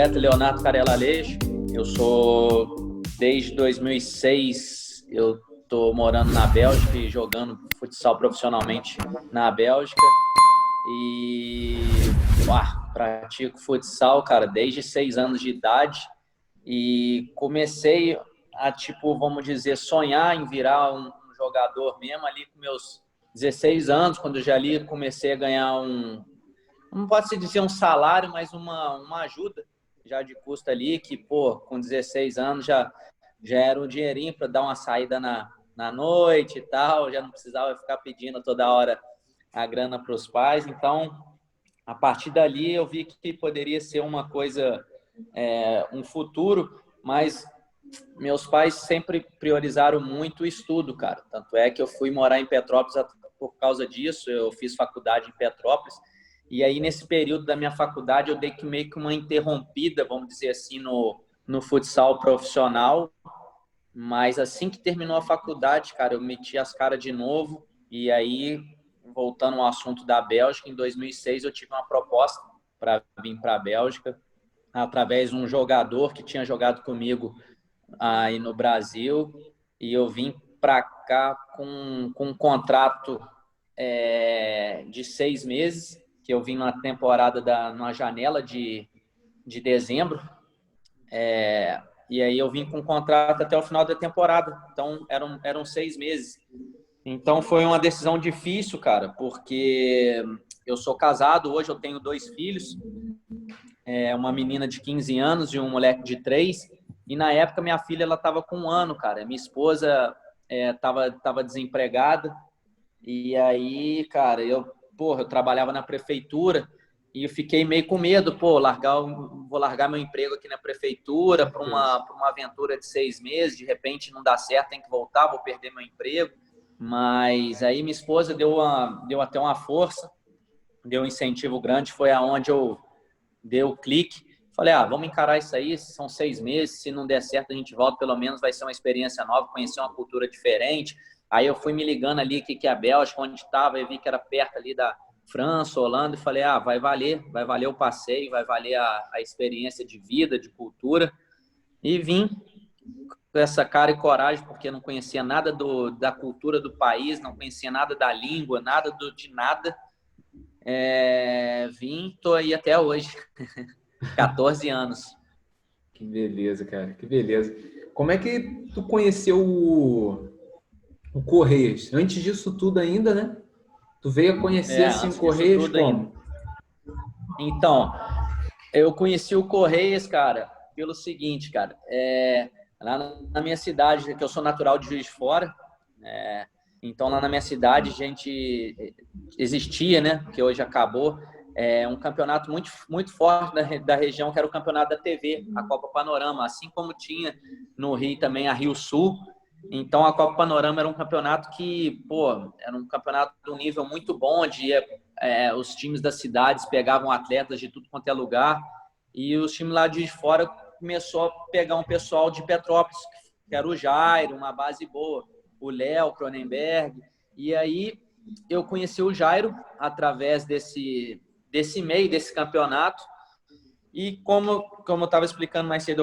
atleta Leonardo Carella Aleixo. Eu sou, desde 2006, eu estou morando na Bélgica e jogando futsal profissionalmente na Bélgica. E pratico futsal, cara, desde 6 anos de idade. E comecei a, vamos dizer, sonhar em virar um jogador mesmo ali com meus 16 anos, quando eu já ali comecei a ganhar não pode se dizer um salário, mas uma ajuda já de custo ali, que, com 16 anos já era um dinheirinho para dar uma saída na noite e tal, já não precisava ficar pedindo toda hora a grana para os pais. Então, a partir dali, eu vi que poderia ser uma coisa, um futuro, mas meus pais sempre priorizaram muito o estudo, cara. Tanto é que eu fui morar em Petrópolis por causa disso, eu fiz faculdade em Petrópolis. E aí, nesse período da minha faculdade, eu dei meio que uma interrompida, vamos dizer assim, no futsal profissional. Mas assim que terminou a faculdade, cara, eu meti as caras de novo. E aí, voltando ao assunto da Bélgica, em 2006 eu tive uma proposta para vir para a Bélgica, através de um jogador que tinha jogado comigo aí no Brasil. E eu vim para cá com um contrato de 6 meses, que eu vim numa temporada, numa janela de dezembro, e aí eu vim com um contrato até o final da temporada, então eram 6 meses. Então foi uma decisão difícil, cara, porque eu sou casado, hoje eu tenho 2 filhos, uma menina de 15 anos e um moleque de 3, e na época minha filha estava com 1 ano, cara, minha esposa estava desempregada. E aí, cara, eu trabalhava na prefeitura e eu fiquei meio com medo, vou largar meu emprego aqui na prefeitura para uma aventura de 6 meses, de repente não dá certo, tem que voltar, vou perder meu emprego. Mas aí minha esposa deu até uma força, deu um incentivo grande, foi aonde eu dei o clique. Falei, vamos encarar isso aí, são 6 meses, se não der certo a gente volta, pelo menos vai ser uma experiência nova, conhecer uma cultura diferente. Aí eu fui me ligando ali que a Bélgica, onde estava, eu vi que era perto ali da França, Holanda, e falei, vai valer o passeio, vai valer a experiência de vida, de cultura. E vim com essa cara e coragem, porque não conhecia nada da cultura do país, não conhecia nada da língua, nada de nada. Tô aí até hoje, 14 anos. Que beleza, cara, que beleza. Como é que tu conheceu o Correias? Antes disso tudo ainda, né? Tu veio a conhecer assim o Antes disso Correias tudo ainda. como? Então, eu conheci o Correias, cara, pelo seguinte, cara. Lá na minha cidade, que eu sou natural de Juiz de Fora, então lá na minha cidade a gente existia, né, que hoje acabou, um campeonato muito, muito forte da região, que era o campeonato da TV, a Copa Panorama, assim como tinha no Rio também a Rio Sul. Então a Copa Panorama era um campeonato que, era um campeonato de um nível muito bom, onde os times das cidades pegavam atletas de tudo quanto é lugar, e os times lá de fora começou a pegar um pessoal de Petrópolis, que era o Jairo, uma base boa, o Léo Cronenberg. E aí eu conheci o Jairo através desse meio, desse campeonato. E como eu estava explicando mais cedo,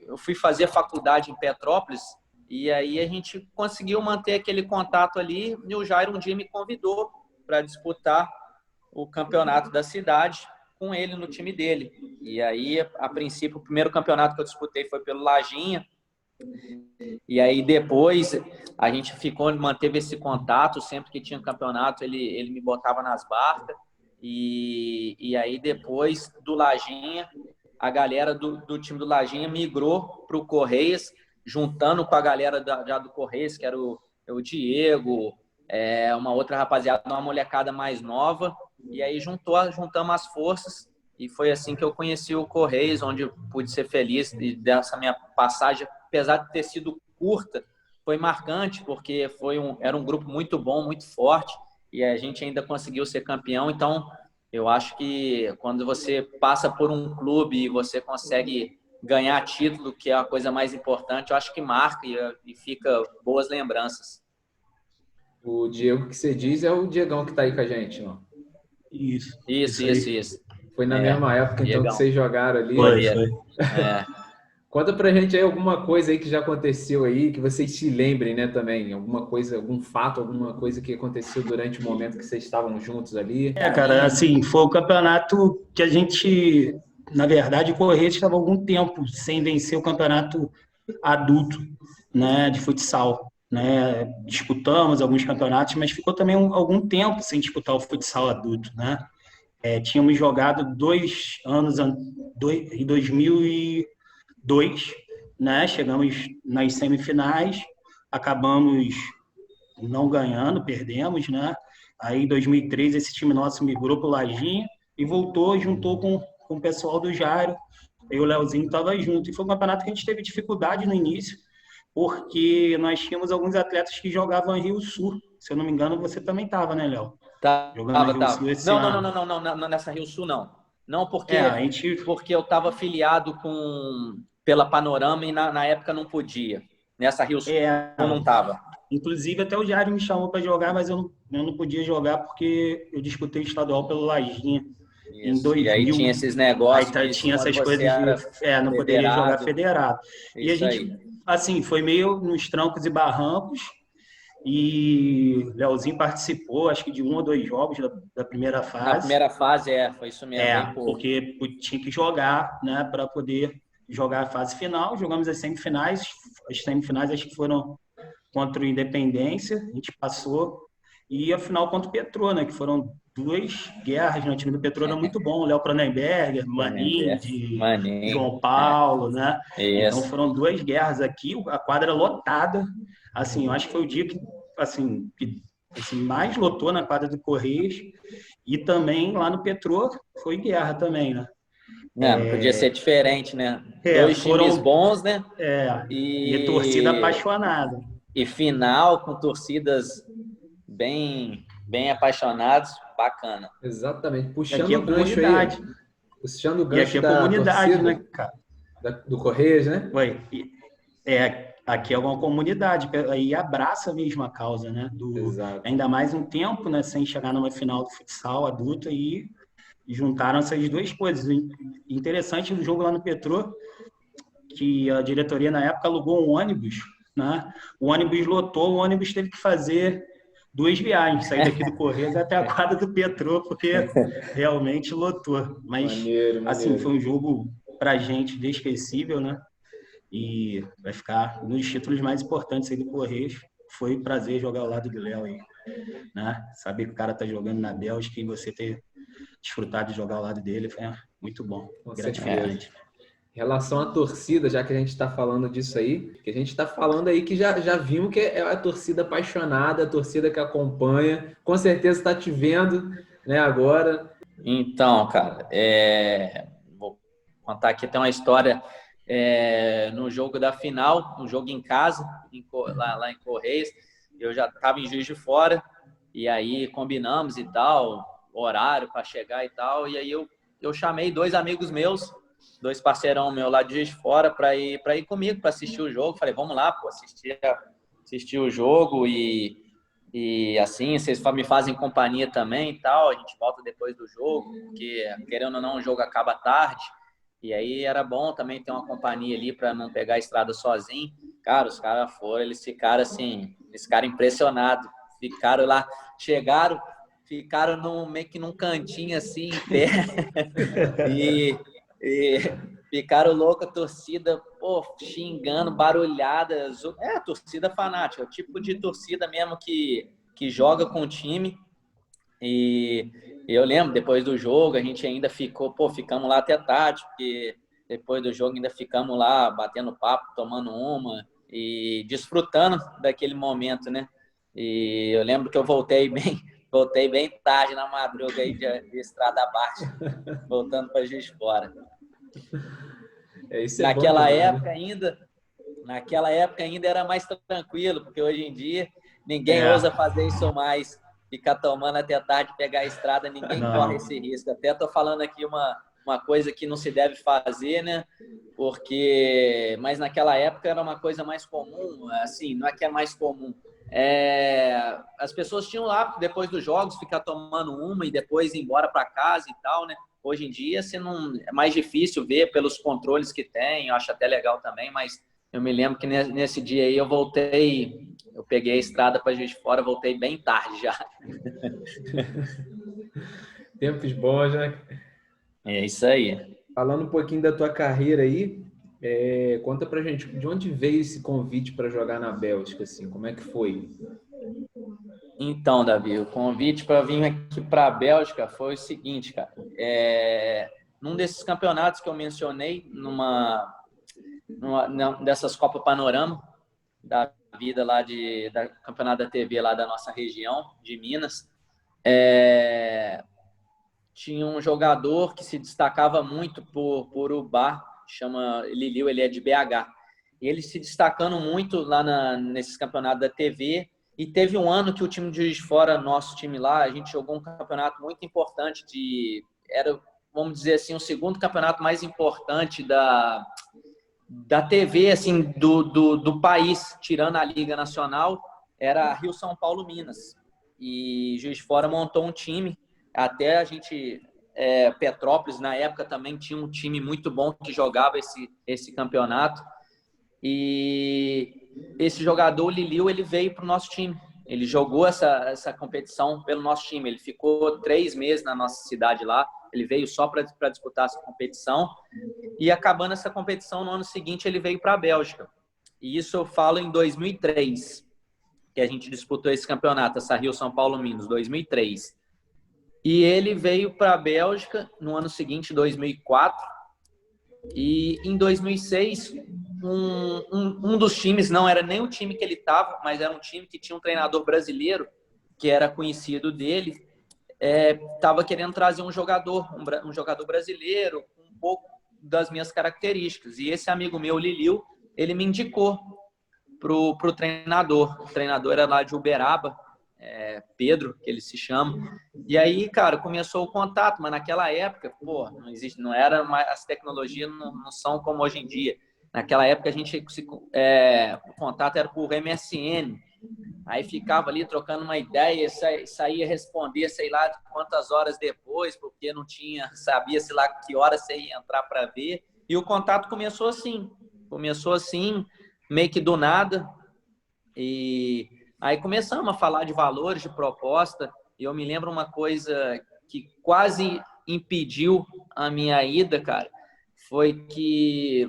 eu fui fazer faculdade em Petrópolis, e aí a gente conseguiu manter aquele contato ali, e o Jairo um dia me convidou para disputar o campeonato da cidade com ele no time dele. E aí, a princípio, o primeiro campeonato que eu disputei foi pelo Lajinha, e aí depois a gente manteve esse contato, sempre que tinha campeonato ele me botava nas barcas, e aí depois do Lajinha, a galera do time do Lajinha migrou para o Correias, juntando com a galera já do Correias, que era o Diego, uma outra rapaziada, uma molecada mais nova, e aí juntamos as forças, e foi assim que eu conheci o Correias, onde eu pude ser feliz dessa minha passagem, apesar de ter sido curta, foi marcante, porque era um grupo muito bom, muito forte, e a gente ainda conseguiu ser campeão. Então eu acho que quando você passa por um clube e você consegue ganhar título, que é a coisa mais importante, eu acho que marca e fica boas lembranças. O Diego que você diz é o Diegão que tá aí com a gente, ó. Isso Isso. aí. Foi na mesma época, então, que Diegão. vocês jogaram ali. Foi. É. Conta pra gente aí alguma coisa aí que já aconteceu aí, que vocês se lembrem, né, também. Alguma coisa, algum fato, alguma coisa que aconteceu durante o momento que vocês estavam juntos ali. Cara, assim, foi o campeonato que a gente, na verdade, o Correios estava há algum tempo sem vencer o campeonato adulto, né, de futsal, né? Disputamos alguns campeonatos, mas ficou também algum tempo sem disputar o futsal adulto, né? Tínhamos jogado 2 anos em 2002, né? Chegamos nas semifinais, acabamos não ganhando, perdemos, né? Aí em 2003 esse time nosso migrou para o Lajinha e voltou, juntou com o pessoal do Jairo. E o Leozinho estava junto. E foi um campeonato que a gente teve dificuldade no início, porque nós tínhamos alguns atletas que jogavam em Rio Sul. Se eu não me engano, você também estava, né, Léo? Jogando em Rio Sul esse ano. Não, nessa Rio Sul não. Não, porque eu estava afiliado pela Panorama e na época não podia. Nessa Rio Sul eu não estava. Inclusive, até o Jairo me chamou para jogar, mas eu não podia jogar porque eu disputei o estadual pelo Lajinha. Em 2000, e aí tinha esses negócios. Aí tinha essas coisas de não poderia jogar federado. E a gente, assim, foi meio nos trancos e barrancos. E Leozinho participou, acho que de 1 ou 2 jogos da primeira fase. Na primeira fase, foi isso mesmo. Porque tinha que jogar, né, para poder jogar a fase final. Jogamos as semifinais. As semifinais acho que foram contra o Independência, a gente passou. E a final contra o Petrô, né, que foram 2 guerras, né? O time do Petrô era muito bom, o Léo Cronenberger, Maninho, João Paulo, né? Então foram 2 guerras aqui, a quadra lotada. Assim, eu acho que foi o dia que mais lotou na quadra do Correios. E também lá no Petrô foi guerra também, né? Não podia ser diferente, né? 2 times bons, né? E torcida apaixonada. E final com torcidas bem apaixonados, bacana. Exatamente. Puxando o gancho aí. Puxando o gancho da comunidade, torcida, né, cara? Do Correios, né? Aqui é uma comunidade, aí abraça mesmo a causa, né? Ainda mais um tempo, né? Sem chegar numa final do futsal adulto e juntaram essas 2 coisas. Interessante no jogo lá no Petrô, que a diretoria na época alugou um ônibus, né? O ônibus lotou, o ônibus teve que fazer 2 viagens, sair daqui do Correios até a quadra do Petrô, porque realmente lotou. Mas, assim, foi um jogo pra gente inesquecível, né? E vai ficar um dos títulos mais importantes aí do Correios. Foi um prazer jogar ao lado do Léo aí, né? Saber que o cara tá jogando na Bélgica e você ter desfrutado de jogar ao lado dele foi muito bom, gratificante. Em relação à torcida, já que a gente está falando disso aí, que a gente está falando aí que já vimos que é a torcida apaixonada, a torcida que acompanha, com certeza está te vendo, né, agora. Então, cara, vou contar aqui, tem uma história no jogo da final, um jogo em casa, lá em Correios, eu já estava em Juiz de Fora, e aí combinamos e tal, horário para chegar e tal, e aí eu chamei 2 amigos meus, 2 parceirão meu lá de Juiz de Fora para ir comigo, para assistir o jogo. Falei, vamos lá, pô, assistir o jogo e assim, vocês me fazem companhia também e tal, a gente volta depois do jogo, porque querendo ou não, o jogo acaba tarde, e aí era bom também ter uma companhia ali para não pegar a estrada sozinho. Cara, os caras foram, eles ficaram assim, impressionados, ficaram lá, ficaram meio que num cantinho assim, em pé, e ficaram loucos, a torcida, xingando, barulhada. A torcida fanática, o tipo de torcida mesmo que joga com o time. E eu lembro, depois do jogo, a gente ainda ficamos lá até tarde, porque depois do jogo ainda ficamos lá batendo papo, tomando uma e desfrutando daquele momento, né? E eu lembro que eu voltei bem tarde na madruga aí de estrada abaixo, voltando para Juiz de Fora. Naquela época ainda era mais tranquilo, porque hoje em dia ninguém ousa fazer isso mais, ficar tomando até tarde, pegar a estrada, ninguém corre esse risco. Até estou falando aqui uma coisa que não se deve fazer, né? Mas naquela época era uma coisa mais comum, assim, não é que é mais comum. As pessoas tinham lá, depois dos jogos, ficar tomando uma e depois ir embora para casa e tal, né? Hoje em dia, assim, não, é mais difícil ver pelos controles que tem, eu acho até legal também, mas eu me lembro que nesse dia aí eu peguei a estrada para Juiz de Fora, voltei bem tarde já. Tempos bons, né? É isso aí. Falando um pouquinho da tua carreira aí, conta pra gente, de onde veio esse convite para jogar na Bélgica, assim, como é que foi? Então, Davi, o convite para vir aqui para a Bélgica foi o seguinte, cara. Num desses campeonatos que eu mencionei, numa dessas Copa Panorama da vida lá da campeonato da TV lá da nossa região de Minas, tinha um jogador que se destacava muito por Urubá, chama Liliu, ele é de BH. E ele se destacando muito lá nesses campeonatos da TV. E teve um ano que o time de Juiz de Fora, nosso time lá, a gente jogou um campeonato muito importante era, vamos dizer assim, o segundo campeonato mais importante da TV, assim, do país, tirando a Liga Nacional, era Rio São Paulo Minas. E Juiz de Fora montou um time, até a gente, Petrópolis, na época, também tinha um time muito bom que jogava esse campeonato. E esse jogador, o Liliu, ele veio para o nosso time. Ele jogou essa competição pelo nosso time. Ele ficou 3 meses na nossa cidade lá. Ele veio só para disputar essa competição. E acabando essa competição, no ano seguinte, ele veio para a Bélgica. E isso eu falo em 2003, que a gente disputou esse campeonato, essa Rio São Paulo Minas, 2003. E ele veio para a Bélgica no ano seguinte, 2004. E em 2006, um dos times, não era nem o time que ele estava, mas era um time que tinha um treinador brasileiro, que era conhecido dele, estava querendo trazer um jogador brasileiro, com um pouco das minhas características. E esse amigo meu, Liliu, ele me indicou pro treinador. O treinador era lá de Uberaba, Pedro, que ele se chama. E aí, cara, começou o contato, mas naquela época, pô, não era mais, as tecnologias não são como hoje em dia. Naquela época o contato era por MSN. Aí ficava ali trocando uma ideia, saía responder, sei lá, quantas horas depois, porque não sabia, sei lá, que hora você ia entrar para ver. E o contato começou assim, meio que do nada. E aí começamos a falar de valores, de proposta. E eu me lembro uma coisa que quase impediu a minha ida, cara, foi que,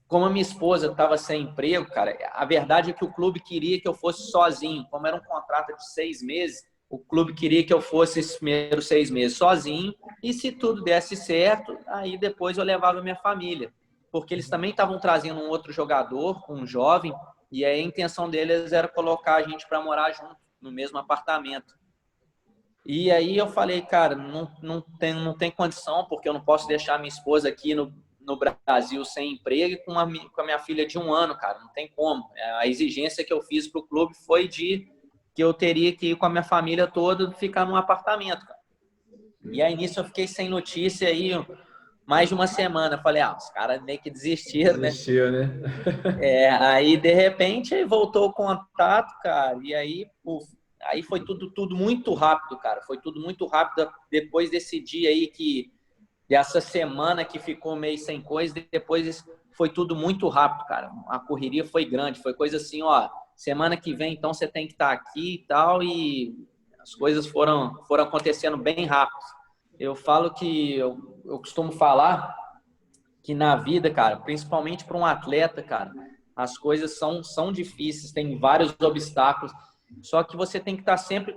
como a minha esposa estava sem emprego, cara, a verdade é que o clube queria que eu fosse sozinho. Como era um contrato de 6 meses, o clube queria que eu fosse esses primeiros 6 meses sozinho. E se tudo desse certo, aí depois eu levava minha família. Porque eles também estavam trazendo um outro jogador, um jovem, e aí a intenção deles era colocar a gente para morar junto, no mesmo apartamento. E aí eu falei, cara, não tem condição, porque eu não posso deixar minha esposa aqui no Brasil sem emprego e com a minha filha de 1 ano, cara, não tem como. A exigência que eu fiz para o clube foi que eu teria que ir com a minha família toda ficar num apartamento, cara. E aí nisso eu fiquei sem notícia aí mais de uma semana. Falei, os caras meio que desistiram, né? Desistiu, né? Aí de repente aí voltou o contato, cara, e aí, aí foi tudo muito rápido, cara. Foi tudo muito rápido depois desse dia aí dessa semana que ficou meio sem coisa, depois foi tudo muito rápido, cara. A correria foi grande, foi coisa assim, semana que vem então você tem que estar aqui e tal, e as coisas foram acontecendo bem rápido. Eu falo que, eu costumo falar que na vida, cara, principalmente para um atleta, cara, as coisas são difíceis, tem vários obstáculos, só que você tem que estar sempre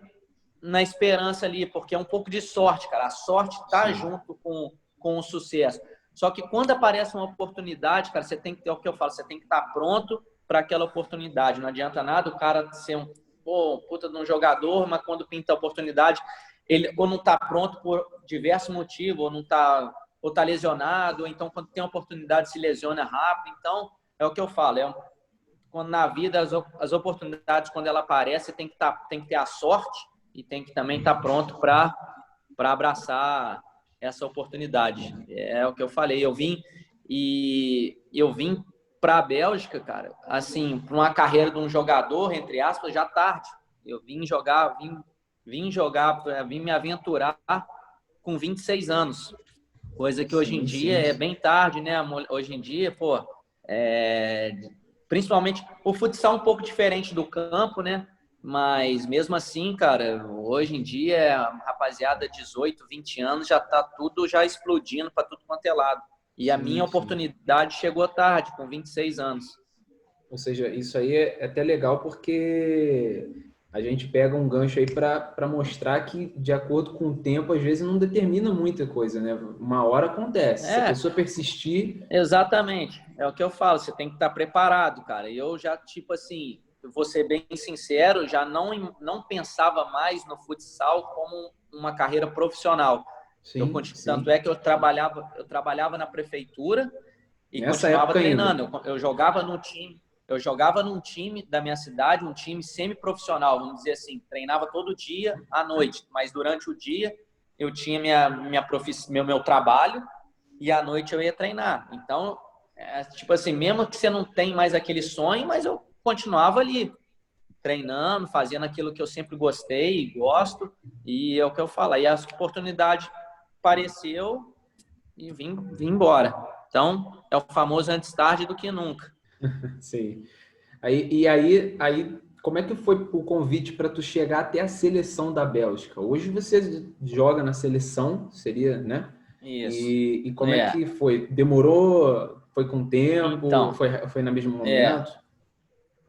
na esperança ali, porque é um pouco de sorte, cara. A sorte tá junto com o sucesso. Só que quando aparece uma oportunidade, cara, você tem que ter, o que eu falo, você tem que estar pronto para aquela oportunidade. Não adianta nada o cara ser um puta de um jogador, mas quando pinta a oportunidade, ele ou não está pronto por diversos motivos, ou não tá, ou tá lesionado, ou então quando tem oportunidade se lesiona rápido. Então, é o que eu falo, quando na vida as oportunidades, quando ela aparece, tem que ter a sorte e tem que também estar pronto para abraçar essa oportunidade. É o que eu falei, eu vim para a Bélgica, cara, assim, para uma carreira de um jogador, entre aspas, já tarde. Eu vim me aventurar com 26 anos. Coisa que hoje em dia é bem tarde, né? Hoje em dia, pô, principalmente o futsal é um pouco diferente do campo, né? Mas mesmo assim, cara, hoje em dia, a rapaziada 18, 20 anos já tá tudo já explodindo para tudo quanto é lado. E a minha oportunidade chegou tarde, com 26 anos. Ou seja, isso aí é até legal porque a gente pega um gancho aí para mostrar que, de acordo com o tempo, às vezes não determina muita coisa, né? Uma hora acontece. Se a pessoa persistir... Exatamente. É o que eu falo, você tem que estar preparado, cara. E eu já, tipo assim, vou ser bem sincero, já não pensava mais no futsal como uma carreira profissional. Tanto é que eu trabalhava na prefeitura e nessa continuava época treinando. ainda. Eu jogava num time da minha cidade, um time semi-profissional, vamos dizer assim. Treinava todo dia à noite, mas durante o dia eu tinha meu trabalho e à noite eu ia treinar. Então, tipo assim, mesmo que você não tem mais aquele sonho, mas eu continuava ali, treinando, fazendo aquilo que eu sempre gostei e gosto, e é o que eu falo. Aí a oportunidade apareceu e vim embora. Então, é o famoso antes tarde do que nunca. Sim. Aí, como é que foi o convite para tu chegar até a seleção da Bélgica? Hoje você joga na seleção, seria, né? Isso. E como é que foi? Demorou? Foi com tempo? Então, foi no mesmo momento?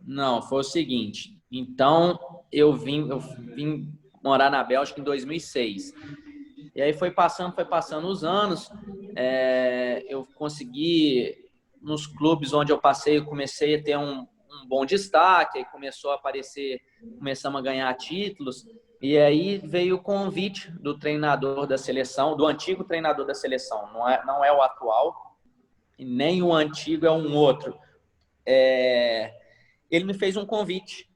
Não, foi o seguinte. Então, eu vim morar na Bélgica em 2006. E aí foi passando os anos. Eu consegui, nos clubes onde eu passei, eu comecei a ter um bom destaque, aí começou a aparecer, começamos a ganhar títulos. E aí veio o convite do treinador da seleção, do antigo treinador da seleção, não é o atual, e nem o antigo é um outro. Ele me fez um convite,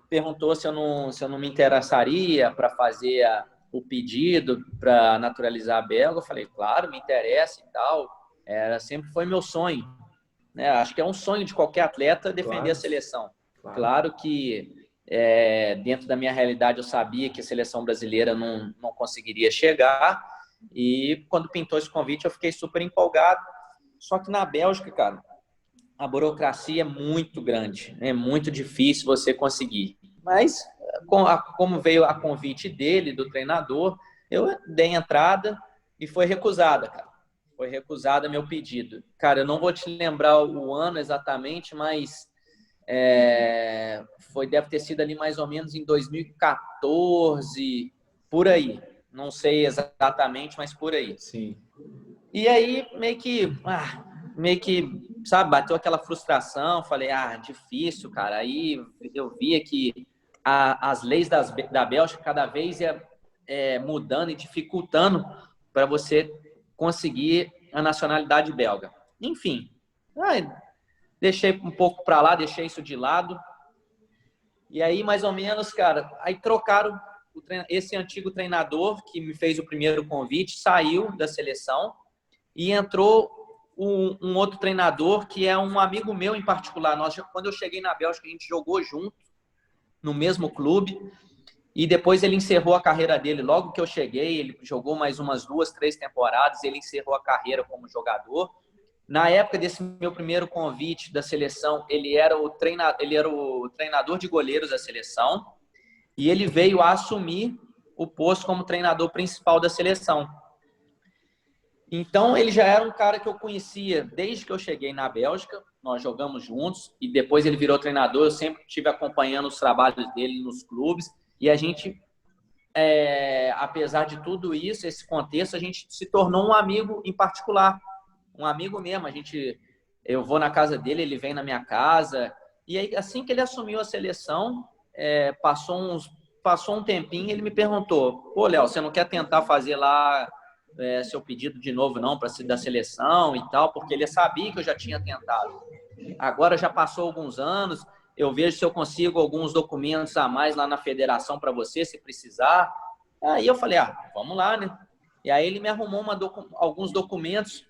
perguntou se eu não me interessaria para fazer o pedido para naturalizar a belga. Eu falei, claro, me interessa e tal. Sempre foi meu sonho, né? Acho que é um sonho de qualquer atleta defender a seleção. Claro que dentro da minha realidade eu sabia que a seleção brasileira não conseguiria chegar, e quando pintou esse convite eu fiquei super empolgado. Só que na Bélgica, cara, a burocracia é muito grande, é muito difícil você conseguir. Mas, como veio a convite dele, do treinador, eu dei entrada e foi recusada, cara. Foi recusada meu pedido. Cara, eu não vou te lembrar o ano exatamente, mas deve ter sido ali mais ou menos em 2014, por aí. Não sei exatamente, mas por aí. Sim. E aí, meio que, sabe, bateu aquela frustração. Falei, difícil, cara. Aí eu via que as leis da Bélgica cada vez ia mudando e dificultando para você conseguir a nacionalidade belga. Enfim, deixei um pouco para lá, deixei isso de lado. E aí, mais ou menos, cara, aí trocaram esse antigo treinador que me fez o primeiro convite, saiu da seleção e entrou um outro treinador que é um amigo meu em particular. Quando eu cheguei na Bélgica, a gente jogou junto no mesmo clube, e depois ele encerrou a carreira dele. Logo que eu cheguei, ele jogou mais umas 2, 3 temporadas, ele encerrou a carreira como jogador. Na época desse meu primeiro convite da seleção, ele era o treinador de goleiros da seleção, e ele veio a assumir o posto como treinador principal da seleção. Então, ele já era um cara que eu conhecia desde que eu cheguei na Bélgica. Nós jogamos juntos e depois ele virou treinador. Eu sempre estive acompanhando os trabalhos dele nos clubes, e a gente, apesar de tudo isso, esse contexto, a gente se tornou um amigo em particular. Um amigo mesmo. Eu vou na casa dele, ele vem na minha casa. E aí, assim que ele assumiu a seleção, passou um tempinho, ele me perguntou: pô, Léo, você não quer tentar fazer lá seu pedido de novo, não, para ser da seleção e tal? Porque ele sabia que eu já tinha tentado. Agora já passou alguns anos, eu vejo se eu consigo alguns documentos a mais lá na federação para você, se precisar. Aí eu falei, vamos lá, né? E aí ele me arrumou alguns documentos,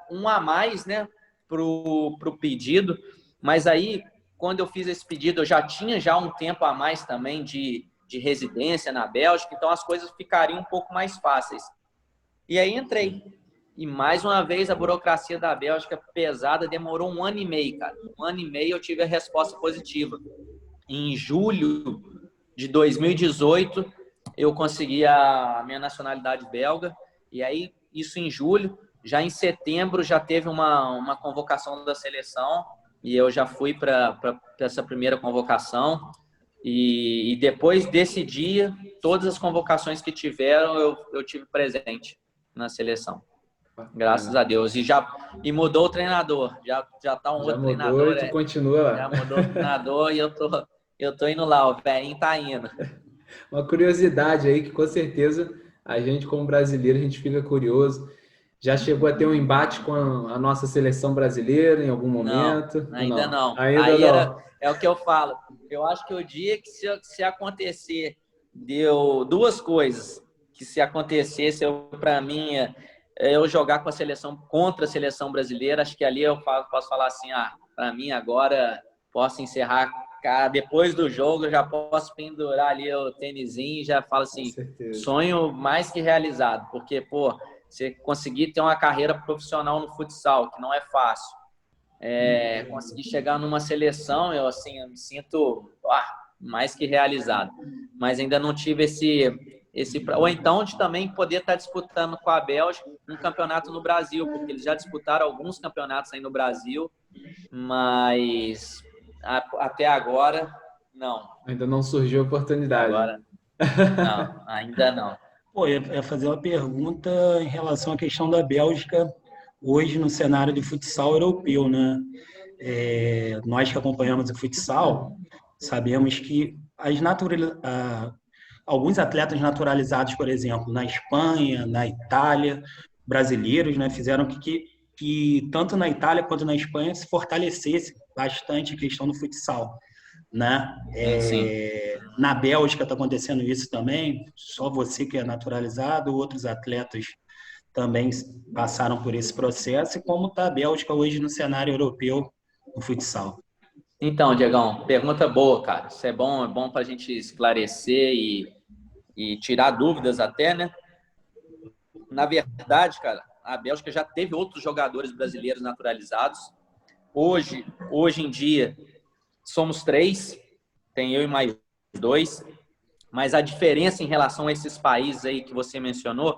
um a mais, né, pro pedido. Mas aí, quando eu fiz esse pedido, eu já tinha um tempo a mais também de residência na Bélgica, então as coisas ficariam um pouco mais fáceis. E aí entrei. E mais uma vez a burocracia da Bélgica pesada demorou 1 ano e meio, cara. 1 ano e meio eu tive a resposta positiva. Em julho de 2018 eu consegui a minha nacionalidade belga. E aí, isso em julho. Já em setembro já teve uma convocação da seleção e eu já fui para essa primeira convocação. E depois desse dia, todas as convocações que tiveram, eu tive presente na seleção. Graças a Deus. E mudou o treinador. Já tá um outro treinador. Já mudou e tu continua lá. Já mudou o treinador e eu tô indo lá. O velhinho tá indo. Uma curiosidade aí que com certeza a gente, como brasileiro, a gente fica curioso. Já chegou a ter um embate com a nossa seleção brasileira em algum momento? Não, ainda não. Ainda não. É o que eu falo. Eu acho que o dia que se acontecer, deu duas coisas. Que se acontecesse, para mim, eu jogar com a seleção contra a seleção brasileira, acho que ali eu posso falar assim, para mim agora posso encerrar, cara, depois do jogo eu já posso pendurar ali o tênisinho e já falo assim, sonho mais que realizado, porque, pô, você conseguir ter uma carreira profissional no futsal, que não é fácil, conseguir chegar numa seleção, eu me sinto mais que realizado. Mas ainda não tive ou então de também poder estar disputando com a Bélgica um campeonato no Brasil, porque eles já disputaram alguns campeonatos aí no Brasil, mas até agora, não. Ainda não surgiu a oportunidade. Agora, não, ainda não. Pô, eu ia fazer uma pergunta em relação à questão da Bélgica hoje no cenário de futsal europeu, né? Nós que acompanhamos o futsal, sabemos que alguns atletas naturalizados, por exemplo, na Espanha, na Itália, brasileiros, né, fizeram que tanto na Itália quanto na Espanha se fortalecesse bastante a questão do futsal, né? Na Bélgica está acontecendo isso também, só você que é naturalizado, outros atletas também passaram por esse processo, e como está a Bélgica hoje no cenário europeu no futsal? Então, Diegão, pergunta boa, cara. Isso é bom para a gente esclarecer e tirar dúvidas até, né? Na verdade, cara, a Bélgica já teve outros jogadores brasileiros naturalizados. Hoje em dia, somos 3, tem eu e mais 2, mas a diferença em relação a esses países aí que você mencionou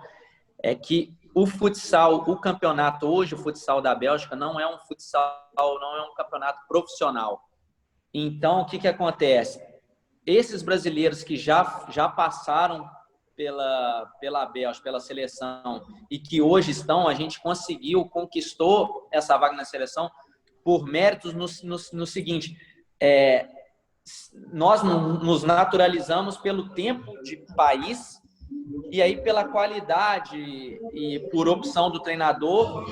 é que o futsal, o campeonato hoje, o futsal da Bélgica não é um campeonato profissional. Então, o que acontece? Esses brasileiros que já passaram pela Bélgica, pela seleção, e que hoje a gente conquistou essa vaga na seleção por méritos no seguinte, nós nos naturalizamos pelo tempo de país e aí pela qualidade e por opção do treinador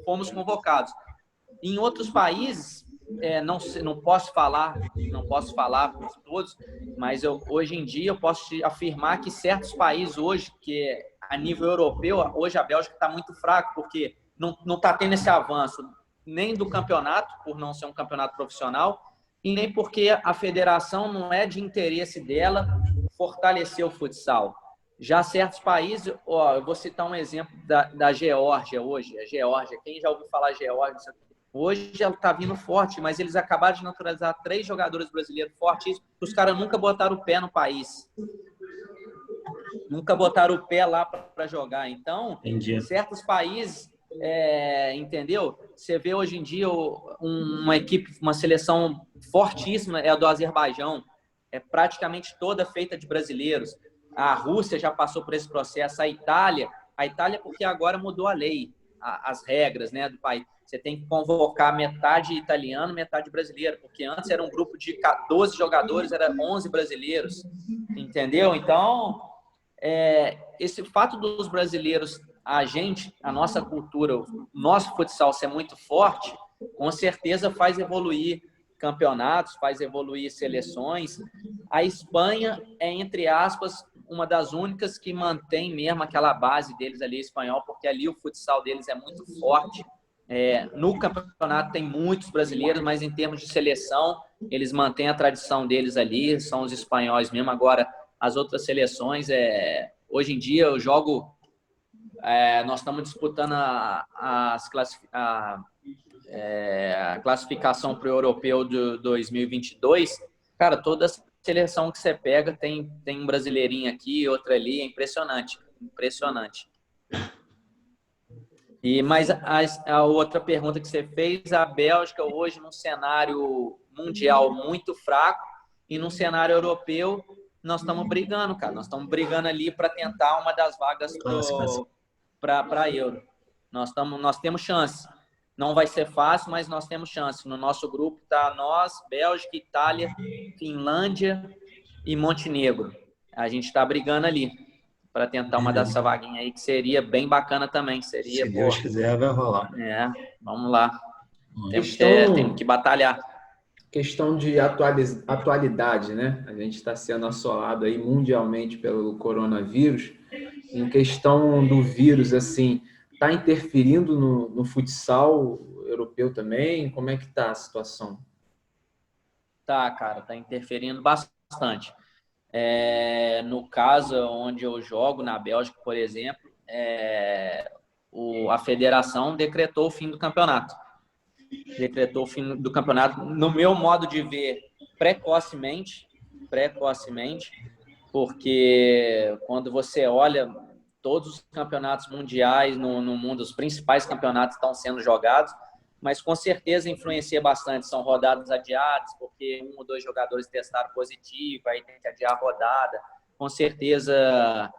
fomos convocados. Em outros países, não posso falar por todos, mas hoje em dia eu posso afirmar que certos países hoje, que a nível europeu, hoje a Bélgica está muito fraca, porque não está tendo esse avanço nem do campeonato, por não ser um campeonato profissional, e nem porque a federação não é de interesse dela fortalecer o futsal. Já certos países, eu vou citar um exemplo da Geórgia hoje. A Geórgia, quem já ouviu falar Geórgia? Hoje ela está vindo forte, mas eles acabaram de naturalizar 3 jogadores brasileiros fortes. Os caras nunca botaram o pé no país. Nunca botaram o pé lá para jogar. Então, certos países, entendeu? Você vê hoje em dia uma seleção fortíssima, é a do Azerbaijão. É praticamente toda feita de brasileiros. A Rússia já passou por esse processo. A Itália porque agora mudou a lei, as regras, né, do país. Você tem que convocar metade italiano, metade brasileiro, porque antes era um grupo de 12 jogadores, era 11 brasileiros, entendeu? Então, esse fato dos brasileiros, a nossa cultura, o nosso futsal ser muito forte, com certeza faz evoluir campeonatos, faz evoluir seleções. A Espanha é, entre aspas, uma das únicas que mantém mesmo aquela base deles ali, espanhol, porque ali o futsal deles é muito forte. No campeonato tem muitos brasileiros, mas em termos de seleção, eles mantêm a tradição deles ali, são os espanhóis mesmo. Agora, as outras seleções, hoje em dia eu jogo nós estamos disputando a classificação para o Europeu de 2022. Cara, toda seleção que você pega tem um brasileirinho aqui, outro ali, é impressionante. Impressionante. Mas a outra pergunta que você fez, a Bélgica hoje num cenário mundial muito fraco e num cenário europeu, nós estamos brigando, cara. Nós estamos brigando ali para tentar uma das vagas para Euro. Nós temos chance. Não vai ser fácil, mas nós temos chance. No nosso grupo tá nós, Bélgica, Itália, Finlândia e Montenegro. A gente está brigando ali para tentar uma dessa vaguinha aí, que seria bem bacana também. Seria, se Deus quiser, vai rolar. Vamos lá. Temos que batalhar. Questão de atualidade, né? A gente está sendo assolado aí mundialmente pelo coronavírus. Em questão do vírus, assim, está interferindo no futsal europeu também? Como é que está a situação? Tá, cara, está interferindo bastante. No caso onde eu jogo, na Bélgica, por exemplo, a federação decretou o fim do campeonato. Decretou o fim do campeonato, no meu modo de ver, precocemente, porque quando você olha todos os campeonatos mundiais no mundo, os principais campeonatos estão sendo jogados, mas com certeza influencia bastante. São rodadas adiadas, porque 1 ou 2 jogadores testaram positivo, aí tem que adiar a rodada. Com certeza,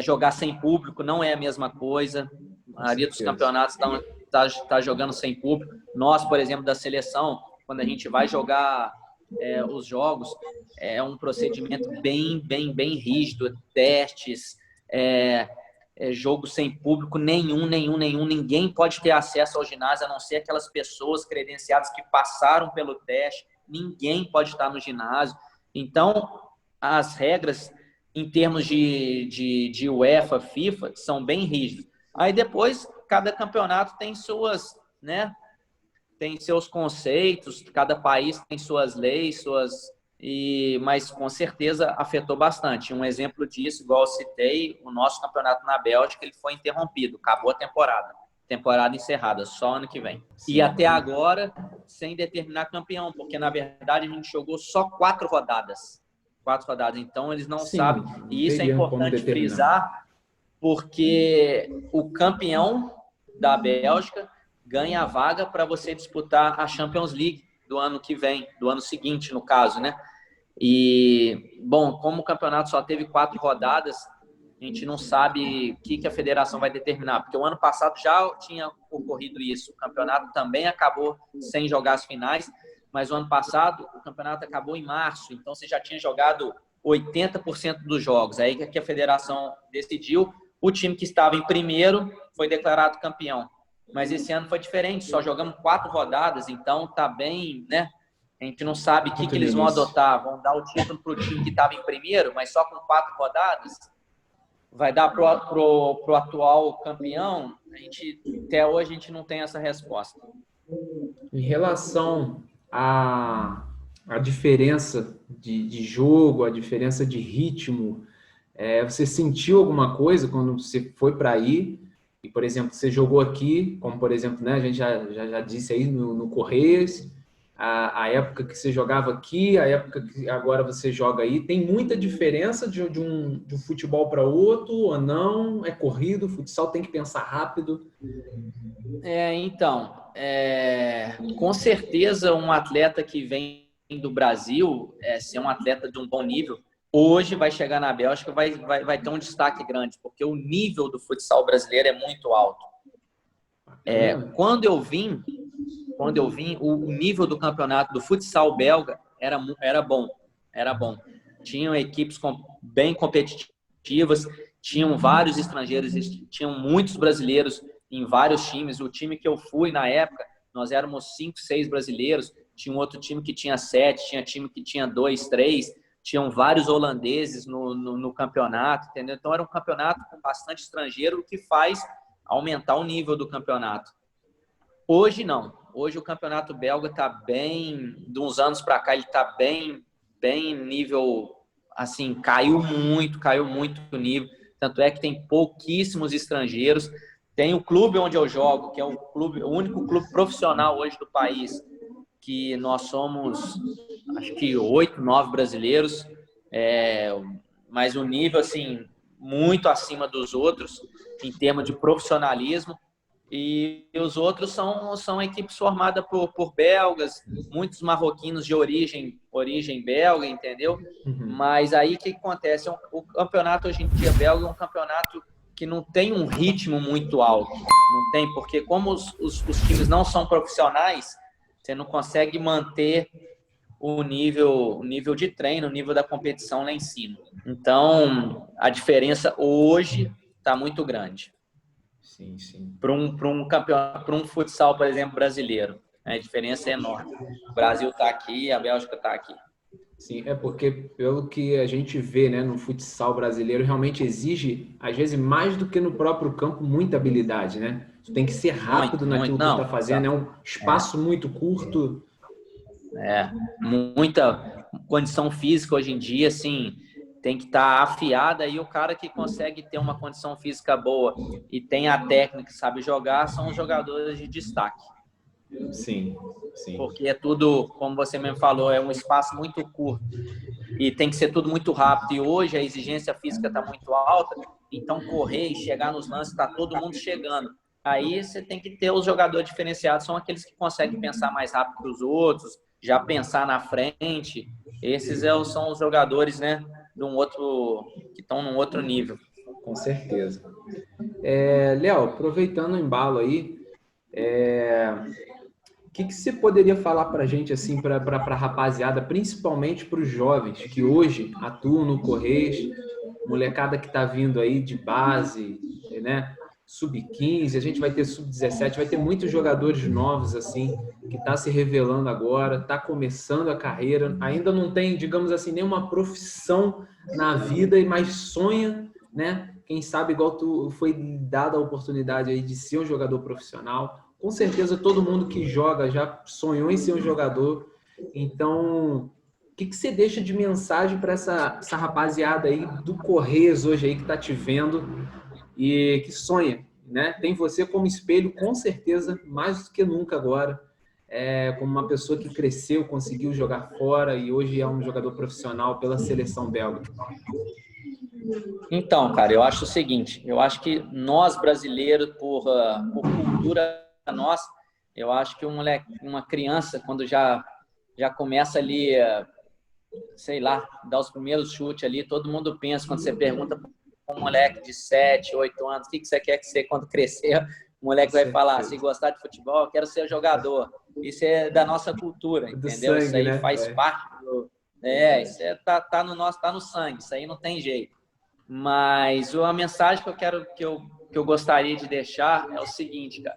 jogar sem público não é a mesma coisa. A maioria dos campeonatos está jogando sem público. Nós, por exemplo, da seleção, quando a gente vai jogar os jogos, é um procedimento bem rígido, testes, jogo sem público nenhum, ninguém pode ter acesso ao ginásio, a não ser aquelas pessoas credenciadas que passaram pelo teste, ninguém pode estar no ginásio. Então, as regras, em termos de UEFA, FIFA, são bem rígidas. Aí depois, cada campeonato tem tem seus conceitos, cada país tem suas leis, mas com certeza afetou bastante. Um exemplo disso, igual eu citei, o nosso campeonato na Bélgica, ele foi interrompido, acabou a temporada encerrada, só ano que vem. E até agora, sem determinar campeão, porque na verdade a gente jogou só 4 rodadas. Então eles não sabem, e isso é importante frisar, porque o campeão da Bélgica ganha a vaga para você disputar a Champions League do ano que vem, do ano seguinte, no caso, né? E, bom, como o campeonato só teve 4 rodadas, a gente não sabe o que a federação vai determinar, porque o ano passado já tinha ocorrido isso. O campeonato também acabou sem jogar as finais, mas o ano passado o campeonato acabou em março, então você já tinha jogado 80% dos jogos. Aí que a federação decidiu, o time que estava em primeiro foi declarado campeão. Mas esse ano foi diferente, só jogamos 4 rodadas, então tá bem, né? A gente não sabe o que eles vão adotar. Vão dar o título para o time que estava em primeiro, mas só com 4 rodadas? Vai dar pro atual campeão? Até hoje a gente não tem essa resposta. Em relação à diferença de jogo, a diferença de ritmo, você sentiu alguma coisa quando você foi para aí? E, por exemplo, você jogou aqui, como, por exemplo, né, a gente já disse aí no Correias, a época que você jogava aqui, a época que agora você joga aí, tem muita diferença de um futebol para outro ou não? É corrido, o futsal tem que pensar rápido? Com certeza um atleta que vem do Brasil, ser um atleta de um bom nível, hoje vai chegar na Bélgica, vai ter um destaque grande, porque o nível do futsal brasileiro é muito alto. Quando eu vim, o nível do campeonato do futsal belga era bom. Tinham equipes bem competitivas, tinham vários estrangeiros, tinham muitos brasileiros em vários times. O time que eu fui na época, nós éramos 5, 6 brasileiros, tinha um outro time que tinha 7, tinha time que tinha 2, 3, tinham vários holandeses no campeonato, entendeu? Então era um campeonato com bastante estrangeiro, o que faz aumentar o nível do campeonato. Hoje não. Hoje o campeonato belga está bem, de uns anos para cá ele está bem nível, assim, caiu muito o nível. tanto é que tem pouquíssimos estrangeiros. Tem o clube onde eu jogo, que é o único clube profissional hoje do país, que nós somos, acho que 8, 9 brasileiros, mas um nível, assim, muito acima dos outros, em termos de profissionalismo. E os outros são equipes formadas por belgas, muitos marroquinos de origem belga, entendeu? Mas aí o que acontece? O campeonato hoje em dia belga é um campeonato que não tem um ritmo muito alto. Não tem, porque como os times não são profissionais, você não consegue manter o nível de treino, o nível da competição lá em cima. Então, a diferença hoje está muito grande. Sim, sim. Para um campeonato, para um futsal, por exemplo, brasileiro. A diferença é enorme. O Brasil está aqui, a Bélgica está aqui. Sim, é porque pelo que a gente vê, né, no futsal brasileiro, realmente exige, às vezes, mais do que no próprio campo, muita habilidade, né? Tu tem que ser rápido naquilo que tu tá fazendo, é um espaço muito curto. Muita condição física hoje em dia, assim, tem que estar afiada, e o cara que consegue ter uma condição física boa e tem a técnica, sabe jogar, são os jogadores de destaque. Sim, sim. Porque é tudo, como você mesmo falou, é um espaço muito curto e tem que ser tudo muito rápido. E hoje a exigência física está muito alta, então correr e chegar nos lances, está todo mundo chegando. Aí você tem que ter os jogadores diferenciados, são aqueles que conseguem pensar mais rápido que os outros, já pensar na frente. Esses são os jogadores, né, que estão num outro nível. Com certeza. Léo, aproveitando o embalo aí, o que você poderia falar para a gente, assim, para a rapaziada, principalmente para os jovens que hoje atuam no Correios, molecada que está vindo aí de base, né? Sub-15, a gente vai ter sub-17, vai ter muitos jogadores novos, assim, que está se revelando agora, está começando a carreira, ainda não tem, digamos assim, nenhuma profissão na vida, mas sonha, né? Quem sabe, igual tu foi dada a oportunidade aí de ser um jogador profissional. Com certeza todo mundo que joga já sonhou em ser um jogador. Então, o que você deixa de mensagem para essa rapaziada aí do Correios hoje aí que está te vendo e que sonha, né? Tem você como espelho, com certeza, mais do que nunca agora, como uma pessoa que cresceu, conseguiu jogar fora e hoje é um jogador profissional pela seleção belga. Então, cara, eu acho o seguinte, eu acho que nós brasileiros, por cultura nossa, eu acho que uma criança, quando já começa ali, sei lá, dar os primeiros chutes ali, todo mundo pensa, quando você pergunta para um moleque de 7, 8 anos, o que você quer ser quando crescer, o moleque vai falar, se gostar de futebol, eu quero ser jogador. Isso é da nossa cultura, entendeu? Sangue, isso aí, né? Faz parte do... isso tá no nosso, tá no sangue, isso aí não tem jeito. Mas a mensagem que eu gostaria de deixar é o seguinte, cara.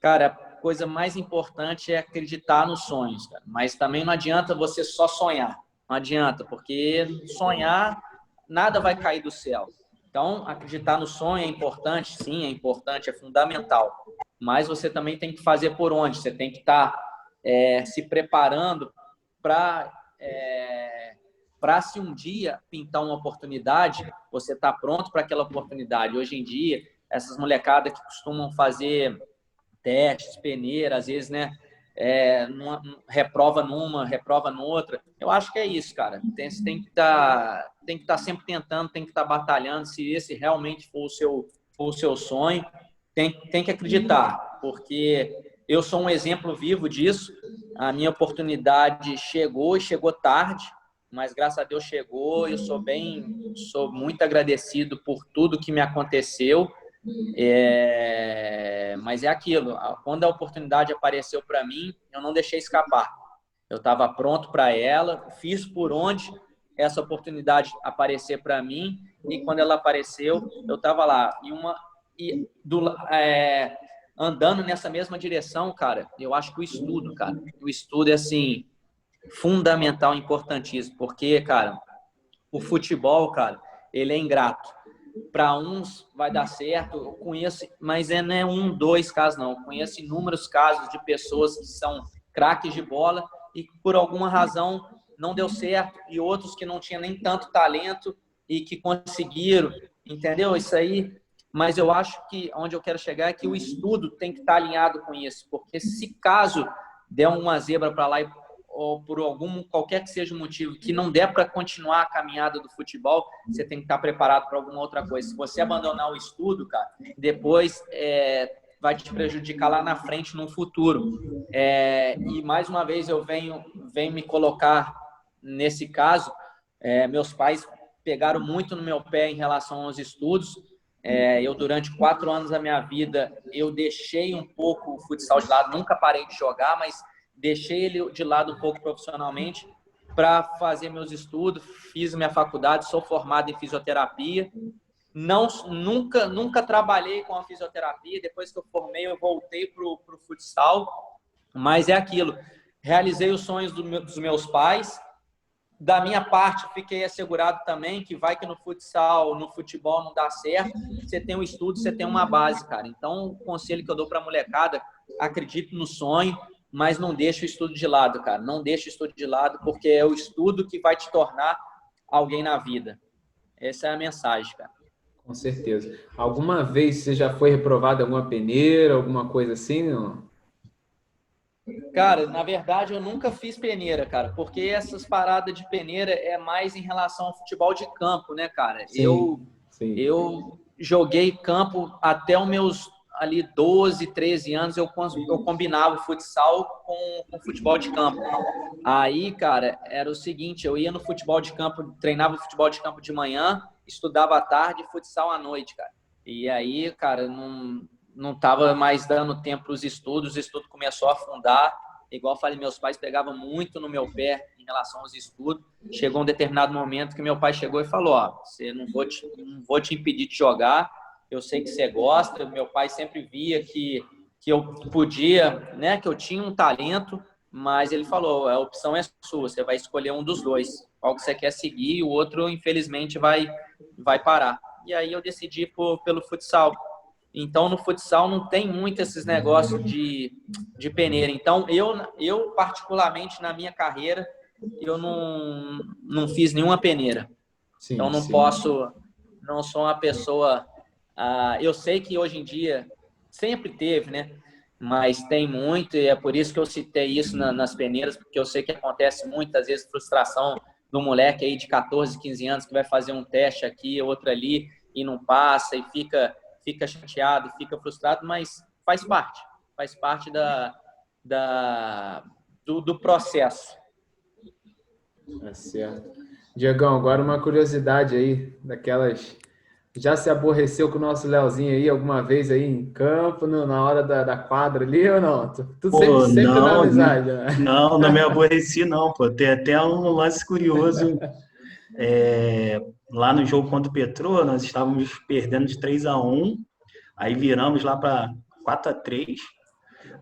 Cara, a coisa mais importante é acreditar nos sonhos, cara. Mas também não adianta você só sonhar. Não adianta, porque sonhar, nada vai cair do céu. Então, acreditar no sonho é importante, sim, é importante, é fundamental. Mas você também tem que fazer por onde. Você tem que estar se preparando para se um dia pintar uma oportunidade, você está pronto para aquela oportunidade. Hoje em dia, essas molecadas que costumam fazer testes, peneira, às vezes, né, reprova numa, reprova noutra. Eu acho que é isso, cara. Você tem que estar sempre tentando, tem que estar batalhando. Se esse realmente for o seu sonho, tem que acreditar, porque eu sou um exemplo vivo disso. A minha oportunidade chegou e chegou tarde, mas graças a Deus chegou. Eu sou muito agradecido por tudo que me aconteceu. Mas é aquilo, quando a oportunidade apareceu para mim, eu não deixei escapar. Eu estava pronto para ela, fiz por onde essa oportunidade aparecer para mim, e quando ela apareceu, eu estava lá. Andando nessa mesma direção, cara, eu acho que o estudo é assim, fundamental, importantíssimo, porque, cara, o futebol, cara, ele é ingrato. Para uns vai dar certo, eu conheço, mas não é 1, 2 casos, não. Eu conheço inúmeros casos de pessoas que são craques de bola e por alguma razão não deu certo, e outros que não tinham nem tanto talento e que conseguiram, entendeu? Isso aí. Mas eu acho que onde eu quero chegar é que o estudo tem que estar alinhado com isso, porque se caso der uma zebra para lá ou por qualquer que seja o motivo, que não der para continuar a caminhada do futebol, você tem que estar preparado para alguma outra coisa. Se você abandonar o estudo, cara, depois vai te prejudicar lá na frente, no futuro. E mais uma vez eu venho me colocar nesse caso. Meus pais pegaram muito no meu pé em relação aos estudos. Eu, durante 4 anos da minha vida, eu deixei um pouco o futsal de lado, nunca parei de jogar, mas deixei ele de lado um pouco profissionalmente para fazer meus estudos, fiz minha faculdade, sou formado em fisioterapia. Nunca trabalhei com a fisioterapia, depois que eu formei eu voltei para o futsal, mas é aquilo, realizei os sonhos dos meus pais. Da minha parte, fiquei assegurado também que vai que no futsal, no futebol não dá certo, você tem um estudo, você tem uma base, cara. Então, o conselho que eu dou para a molecada, acredite no sonho, mas não deixe o estudo de lado, cara. Não deixe o estudo de lado, porque é o estudo que vai te tornar alguém na vida. Essa é a mensagem, cara. Com certeza. Alguma vez você já foi reprovado em alguma peneira, alguma coisa assim, não? Cara, na verdade, eu nunca fiz peneira, cara, porque essas paradas de peneira é mais em relação ao futebol de campo, né, cara? Sim, sim. Eu joguei campo até os meus ali 12, 13 anos, eu combinava o futsal com futebol de campo. Aí, cara, era o seguinte, eu ia no futebol de campo, treinava futebol de campo de manhã, estudava à tarde e futsal à noite, cara. E aí, cara, não estava mais dando tempo para os estudos, o estudo começou a afundar. Igual eu falei, meus pais pegavam muito no meu pé em relação aos estudos. Chegou um determinado momento que meu pai chegou e falou: você não vou te impedir de jogar, eu sei que você gosta. Meu pai sempre via que eu podia, né, que eu tinha um talento, mas ele falou: a opção é sua, você vai escolher um dos dois, qual que você quer seguir, e o outro, infelizmente, vai parar. E aí eu decidi pelo futsal. Então, no futsal não tem muito esses negócios de peneira. Então, eu particularmente, na minha carreira, eu não fiz nenhuma peneira. Sim, então, não sim. não sou uma pessoa... eu sei que hoje em dia sempre teve, né? Mas tem muito, e é por isso que eu citei isso nas peneiras, porque eu sei que acontece muitas vezes frustração do moleque aí de 14, 15 anos que vai fazer um teste aqui, outro ali, e não passa, e fica chateado, fica frustrado, mas faz parte do processo. É certo. Diegão, agora uma curiosidade aí, daquelas... Já se aborreceu com o nosso Leozinho aí alguma vez aí em campo, na hora da quadra ali ou não? Tu sempre não, na amizade, né? Não me aborreci não, pô. Tem até um lance curioso. Lá no jogo contra o Petrô, nós estávamos perdendo de 3-1, aí viramos lá para 4-3,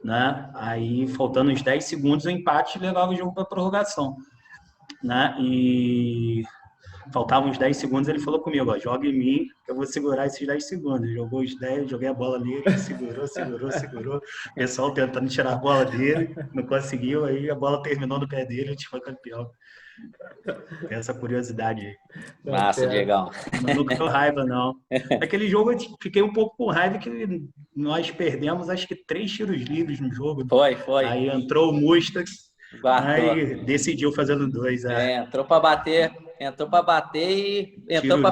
né? Aí, faltando uns 10 segundos, o empate levava o jogo para prorrogação, né? E faltavam uns 10 segundos, ele falou comigo: joga em mim, que eu vou segurar esses 10 segundos. Jogou os 10, joguei a bola nele, segurou. O pessoal tentando tirar a bola dele, não conseguiu, aí a bola terminou no pé dele e a gente foi campeão. Tem essa curiosidade aí. Massa, Diegão. Não deu raiva, não. Naquele jogo eu fiquei um pouco com raiva que nós perdemos, acho que 3 tiros livres no jogo. Foi. Aí entrou o Mustang, aí decidiu fazendo 2. Entrou para bater e entrou para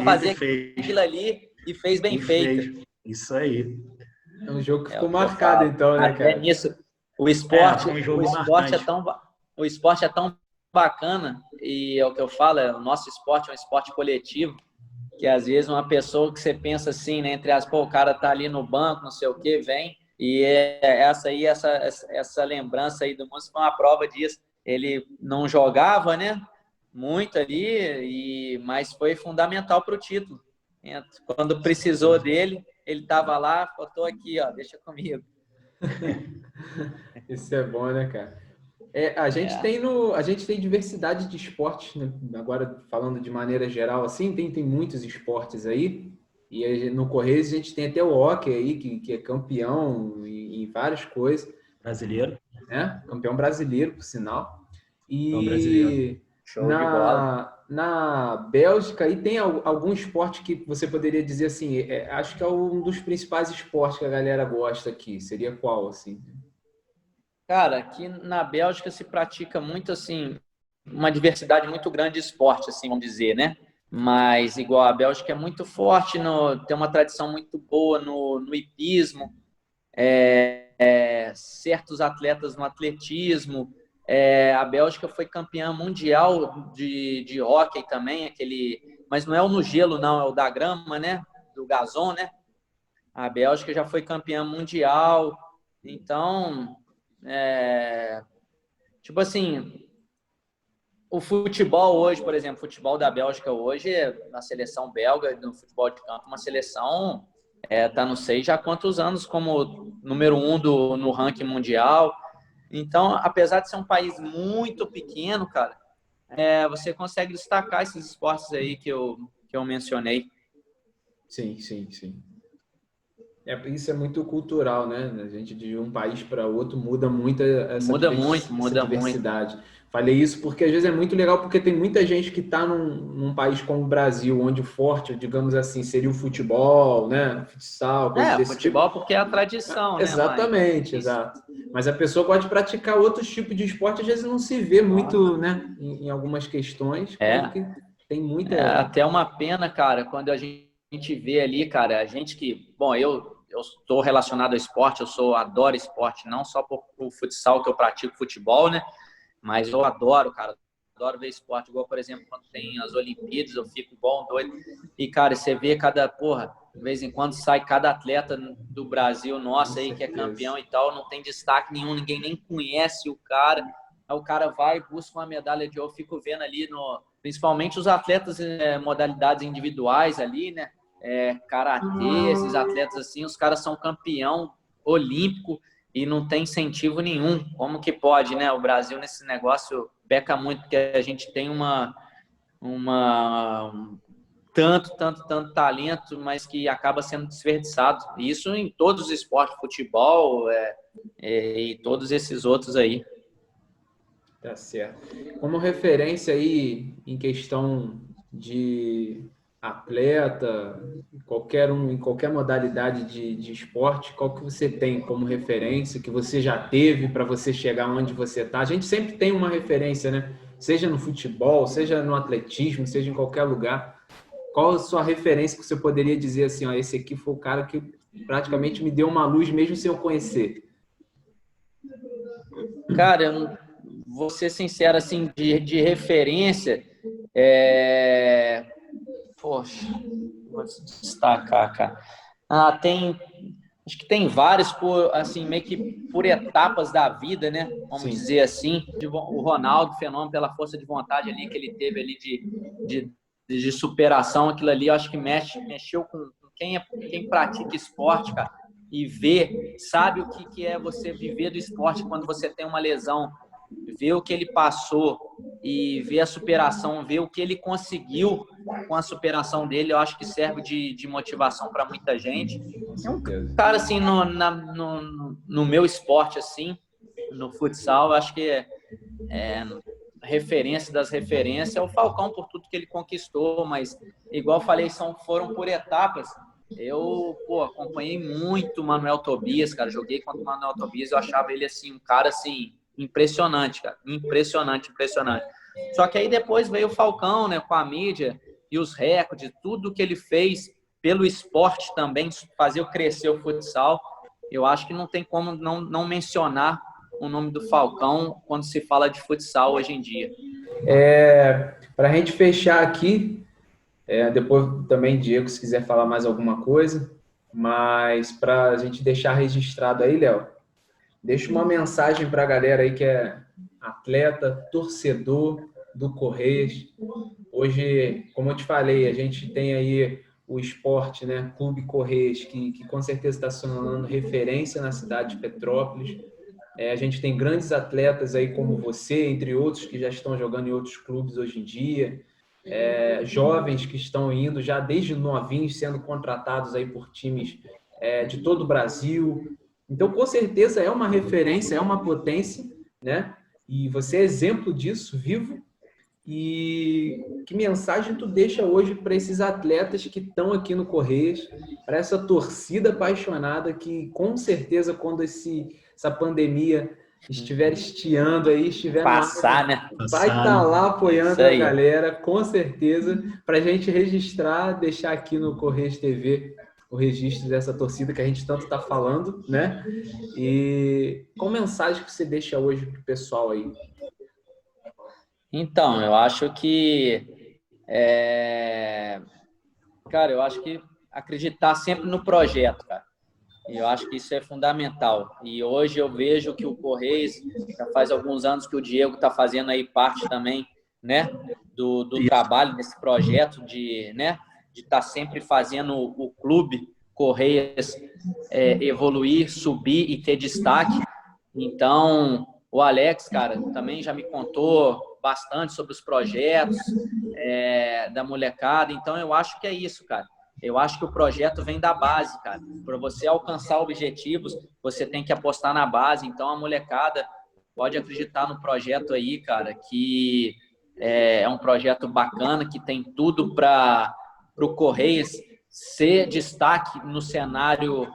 fazer aquilo ali e fez bem feito. Isso aí. É um jogo que ficou marcado, então, né, cara? Nisso, o esporte é tão bacana, e é o que eu falo, o nosso esporte é um esporte coletivo, que às vezes uma pessoa que você pensa assim, né, entre as, o cara tá ali no banco, não sei o que, vem, e essa lembrança aí do Múcio foi uma prova disso. Ele não jogava, né, muito ali, mas foi fundamental para o título. Quando precisou dele, ele estava lá, faltou aqui, deixa comigo. Isso é bom, né, cara? A gente tem diversidade de esportes, né? Agora falando de maneira geral, assim, tem muitos esportes aí. E no Correios a gente tem até o hóquei aí, que é campeão em várias coisas. Brasileiro. Campeão brasileiro, por sinal. Campeão brasileiro. Show de bola. na Bélgica, e tem algum esporte que você poderia dizer assim, acho que é um dos principais esportes que a galera gosta aqui. Seria qual, assim? Cara, aqui na Bélgica se pratica muito, assim, uma diversidade muito grande de esporte, assim, vamos dizer, né? Mas, igual a Bélgica é muito forte, tem uma tradição muito boa no hipismo, certos atletas no atletismo. A Bélgica foi campeã mundial de hóquei também, mas não é o no gelo, não, é o da grama, né? Do gazon, né? A Bélgica já foi campeã mundial. Então, tipo assim, o futebol hoje, por exemplo, o futebol da Bélgica hoje, na seleção belga, no futebol de campo, uma seleção tá não sei já há quantos anos como número 1 no ranking mundial. Então, apesar de ser um país muito pequeno, cara, você consegue destacar esses esportes aí que eu mencionei. Sim, sim, sim. Isso é muito cultural, né? A gente de um país para outro muda muito essa diversidade. Muito. Falei isso porque às vezes é muito legal, porque tem muita gente que está num país como o Brasil, onde o forte, digamos assim, seria o futebol, né? Futsal, coisas desse futebol tipo. Porque é a tradição, Exatamente, né? Exato. Mas a pessoa pode praticar outros tipos de esporte, às vezes não se vê muito, né? Em algumas questões, porque tem muita... até uma pena, cara, quando a gente vê ali, cara, a gente que... Bom, eu estou relacionado ao esporte, adoro esporte, não só por futsal, que eu pratico futebol, né? Mas eu adoro, cara, adoro ver esporte. Igual, por exemplo, quando tem as Olimpíadas, eu fico igual um doido. E, cara, você vê de vez em quando sai cada atleta do Brasil, nossa, aí, que é campeão e tal, não tem destaque nenhum, ninguém nem conhece o cara. Aí o cara vai, busca uma medalha de ouro, eu fico vendo ali, principalmente os atletas modalidades individuais ali, né? Karatê, esses atletas assim, os caras são campeão olímpico e não tem incentivo nenhum. Como que pode, né? O Brasil nesse negócio peca muito, porque a gente tem tanto talento, mas que acaba sendo desperdiçado. Isso em todos os esportes, futebol e todos esses outros aí. Tá certo. Como referência aí em questão de atleta, em qualquer modalidade de esporte, qual que você tem como referência, que você já teve para você chegar onde você está? A gente sempre tem uma referência, né? Seja no futebol, seja no atletismo, seja em qualquer lugar. Qual a sua referência que você poderia dizer assim, ó, esse aqui foi o cara que praticamente me deu uma luz mesmo sem eu conhecer? Cara, eu vou ser sincero, assim, de referência, poxa, vou destacar, cara. Acho que tem vários, assim, meio que por etapas da vida, né? Vamos dizer assim. O Ronaldo, fenômeno pela força de vontade ali que ele teve ali de superação, aquilo ali, eu acho que mexeu com quem pratica esporte, cara, e sabe o que é você viver do esporte quando você tem uma lesão, ver o que ele passou e ver a superação, ver o que ele conseguiu com a superação dele, eu acho que serve de motivação para muita gente. É um cara, assim, no meu esporte, assim, no futsal, eu acho que referência das referências é o Falcão por tudo que ele conquistou, mas, igual eu falei, foram por etapas. Eu, acompanhei muito o Manuel Tobias, cara, joguei contra o Manuel Tobias, eu achava ele, assim, um cara, assim, impressionante, cara, impressionante. Só que aí depois veio o Falcão, né, com a mídia e os recordes, tudo que ele fez pelo esporte também, fazer crescer o futsal. Eu acho que não tem como não mencionar o nome do Falcão quando se fala de futsal hoje em dia. Para a gente fechar aqui, depois também, Diego, se quiser falar mais alguma coisa, mas para a gente deixar registrado aí, Léo, deixa uma mensagem para a galera aí que é atleta, torcedor do Correios. Hoje, como eu te falei, a gente tem aí o esporte, né? Clube Correios, que com certeza está se tornando referência na cidade de Petrópolis. A gente tem grandes atletas aí como você, entre outros, que já estão jogando em outros clubes hoje em dia. Jovens que estão indo já desde novinhos, sendo contratados aí por times de todo o Brasil. Então, com certeza, é uma referência, é uma potência, né? E você é exemplo disso, vivo. E que mensagem tu deixa hoje para esses atletas que estão aqui no Correios, para essa torcida apaixonada que, com certeza, quando essa pandemia estiver estiando aí, estiver Passar, né? vai estar lá apoiando a galera, com certeza, para a gente registrar, deixar aqui no Correios TV o registro dessa torcida que a gente tanto está falando, né? E qual mensagem que você deixa hoje pro pessoal aí? Então, eu acho que, cara, eu acho que acreditar sempre no projeto, cara. E eu acho que isso é fundamental. E hoje eu vejo que o Correios, já faz alguns anos que o Diego está fazendo aí parte também, né, do trabalho desse projeto de, né, de estar sempre fazendo o clube Correios evoluir, subir e ter destaque. Então, o Alex, cara, também já me contou bastante sobre os projetos da molecada. Então, eu acho que é isso, cara. Eu acho que o projeto vem da base, cara. Para você alcançar objetivos, você tem que apostar na base. Então, a molecada pode acreditar no projeto aí, cara, que é um projeto bacana, que tem tudo para o Correios ser destaque no cenário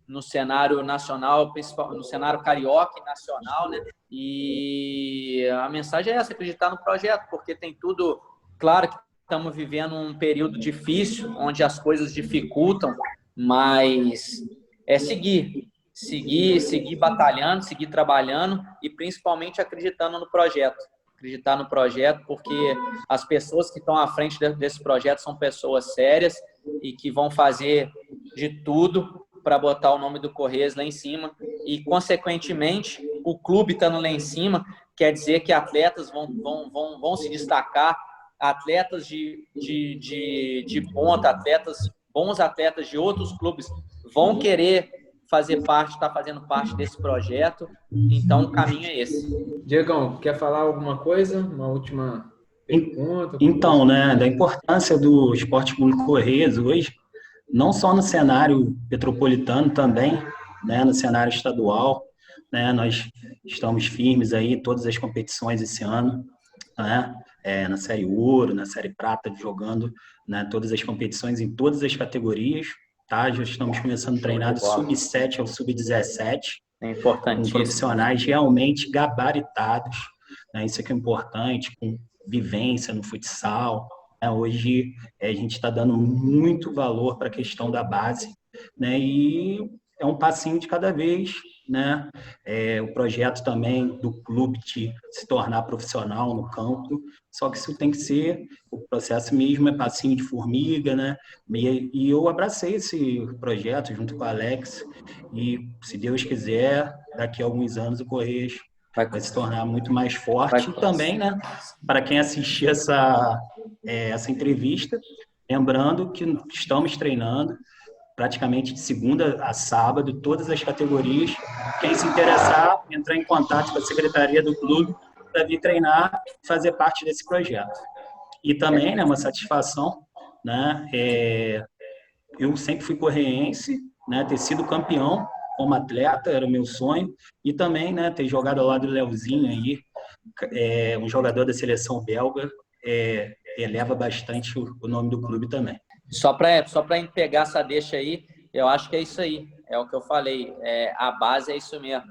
nacional, no cenário carioca e nacional, né? E a mensagem é essa, acreditar no projeto, porque tem tudo, claro que estamos vivendo um período difícil, onde as coisas dificultam, mas é seguir batalhando, seguir trabalhando e principalmente acreditando no projeto. Acreditar no projeto, porque as pessoas que estão à frente desse projeto são pessoas sérias e que vão fazer de tudo para botar o nome do Correios lá em cima e, consequentemente, o clube estando lá em cima, quer dizer que atletas vão se destacar, atletas de ponta, bons atletas de outros clubes vão querer estar fazendo parte desse projeto. Então, o caminho é esse. Diegão, quer falar alguma coisa? Uma última pergunta? Então, né, da importância do esporte público Correios hoje, não só no cenário metropolitano também, né, no cenário estadual, né, nós estamos firmes aí em todas as competições esse ano, né, na Série Ouro, na Série Prata, jogando, né, todas as competições em todas as categorias, tá? Já estamos começando a treinar do sub-7 ao sub-17, com profissionais realmente gabaritados, né, isso aqui é importante, com vivência no futsal. Hoje a gente está dando muito valor para a questão da base, né? E é um passinho de cada vez, né? O projeto também do clube de se tornar profissional no campo, só que isso tem que ser, o processo mesmo é passinho de formiga, né? E eu abracei esse projeto junto com o Alex e, se Deus quiser, daqui a alguns anos o Correios vai se tornar muito mais forte. E também, né, para quem assistir essa entrevista, lembrando que estamos treinando praticamente de segunda a sábado, todas as categorias. Quem se interessar, entrar em contato com a secretaria do clube para vir treinar e fazer parte desse projeto. E também, né, uma satisfação, né, eu sempre fui correiense, né, ter sido campeão como atleta, era o meu sonho, e também, né, ter jogado ao lado do Leozinho aí, um jogador da seleção belga, eleva bastante o nome do clube também. Só para pegar essa deixa aí, eu acho que é isso aí, é o que eu falei, a base é isso mesmo.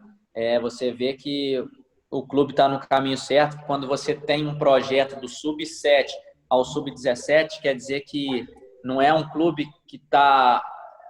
Você vê que o clube está no caminho certo, quando você tem um projeto do sub-7 ao sub-17, quer dizer que não é um clube que está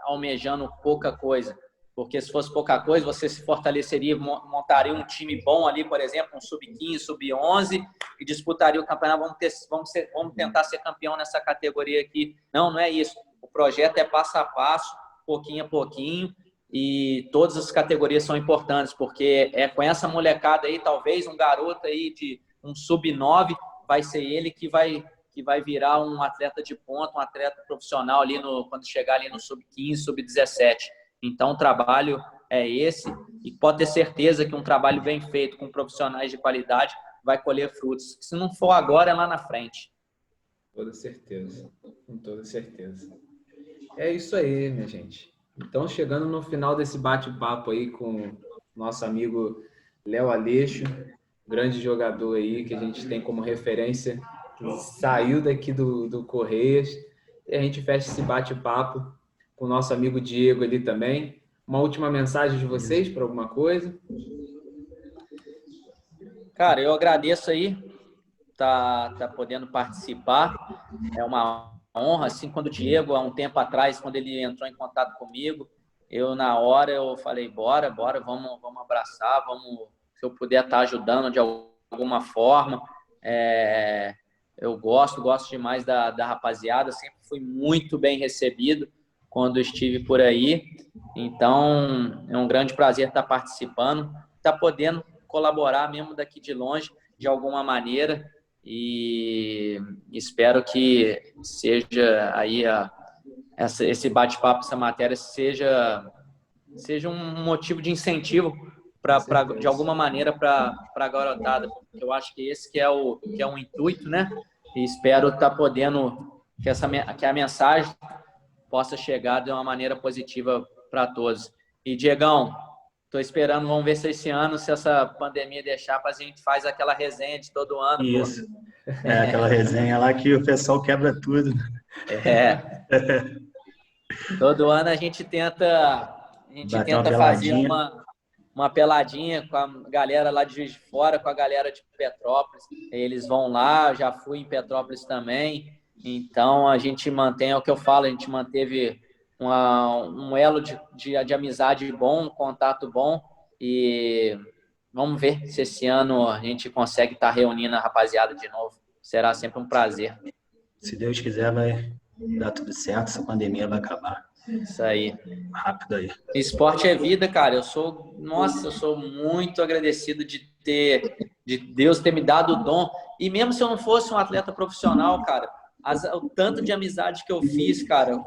almejando pouca coisa, porque se fosse pouca coisa, você se fortaleceria, montaria um time bom ali, por exemplo, um sub-15, sub-11, e disputaria o campeonato. Vamos tentar ser campeão nessa categoria aqui. Não é isso. O projeto é passo a passo, pouquinho a pouquinho, e todas as categorias são importantes, porque com essa molecada aí, talvez um garoto aí de um sub-9, vai ser ele que vai virar um atleta de ponta, um atleta profissional ali quando chegar ali no sub-15, sub-17. Então, o trabalho é esse, e pode ter certeza que um trabalho bem feito com profissionais de qualidade vai colher frutos. Se não for agora, é lá na frente. Toda certeza, com toda certeza. É isso aí, minha gente. Então, chegando no final desse bate-papo aí com nosso amigo Léo Aleixo, grande jogador aí que a gente tem como referência saiu daqui do Correias. E a gente fecha esse bate-papo com o nosso amigo Diego ali também. Uma última mensagem de vocês para alguma coisa? Cara, eu agradeço aí tá podendo participar. É uma honra, assim, quando o Diego, há um tempo atrás, quando ele entrou em contato comigo, na hora eu falei, bora, vamos abraçar, se eu puder estar ajudando de alguma forma. Eu gosto demais da rapaziada, sempre fui muito bem recebido quando estive por aí. Então, é um grande prazer estar participando, estar podendo colaborar mesmo daqui de longe, de alguma maneira, e espero que seja aí esse bate-papo, essa matéria seja um motivo de incentivo de alguma maneira para a garotada. Eu acho que esse que é o intuito, né? E espero estar podendo que a mensagem possa chegar de uma maneira positiva para todos. E Diegão, estou esperando, vamos ver se esse ano, se essa pandemia deixar, para a gente faz aquela resenha de todo ano. Isso. Pô. Aquela resenha lá que o pessoal quebra tudo. Todo ano a gente tenta fazer uma peladinha com a galera lá de Juiz de Fora, com a galera de Petrópolis. Eles vão lá, já fui em Petrópolis também. Então a gente mantém, é o que eu falo, a gente manteve um elo de amizade bom, um contato bom, e vamos ver se esse ano a gente consegue estar reunindo a rapaziada de novo. Será sempre um prazer. Se Deus quiser, vai dar tudo certo, essa pandemia vai acabar. Isso aí. Rápido aí. Esporte é vida, cara. Eu sou muito agradecido de Deus ter me dado o dom. E mesmo se eu não fosse um atleta profissional, cara, o tanto de amizade que eu fiz, cara,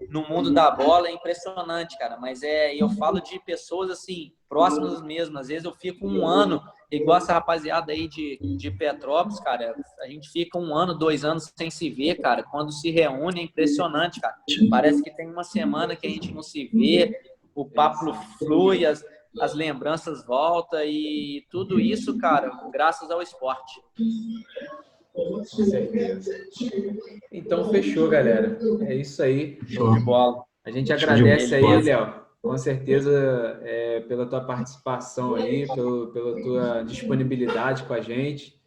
no mundo da bola é impressionante, cara. Mas eu falo de pessoas assim, próximas mesmo. Às vezes eu fico um ano, igual essa rapaziada aí de Petrópolis, cara. A gente fica 1 ano, 2 anos sem se ver, cara. Quando se reúne é impressionante, cara. Parece que tem uma semana que a gente não se vê, o papo flui, as lembranças voltam e tudo isso, cara, graças ao esporte. Com certeza. Então, fechou, galera. É isso aí. Show de bola. A gente agradece aí, Léo, com certeza, pela tua participação aí, pela tua disponibilidade com a gente.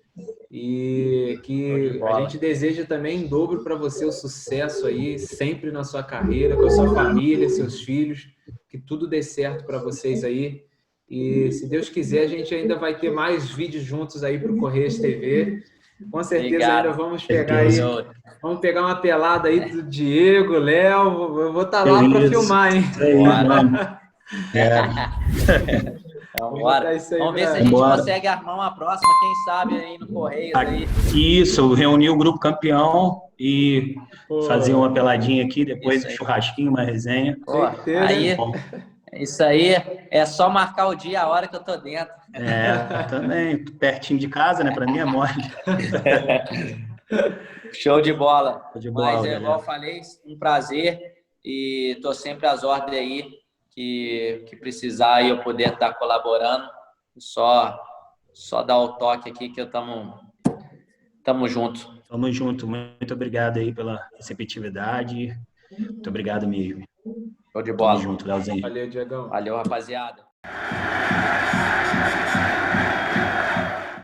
E que a gente deseja também em dobro para você o sucesso aí, sempre na sua carreira, com a sua família, seus filhos, que tudo dê certo para vocês aí. E, se Deus quiser, a gente ainda vai ter mais vídeos juntos aí para o Correias TV. Com certeza. Obrigado. Ainda vamos pegar aí. Vamos pegar uma pelada aí do Diego, Léo. Eu vou estar lá para filmar, hein? Bora. Vamos ver se a gente consegue armar uma próxima, quem sabe aí no Correios. Aí. Isso, reunir o grupo campeão e fazer uma peladinha aqui, depois um churrasquinho, uma resenha. Aí, isso aí é só marcar o dia, a hora que eu tô dentro. Também. Pertinho de casa, né? Para mim é mole. Show de bola. Mas, igual eu falei, um prazer e tô sempre às ordens aí, que precisar e eu poder estar colaborando. Só dar o toque aqui que tamo junto. Tamo junto. Muito obrigado aí pela receptividade. Muito obrigado mesmo. Show de bola. Tamo junto, Leozinho. Valeu, Diegão. Valeu, rapaziada.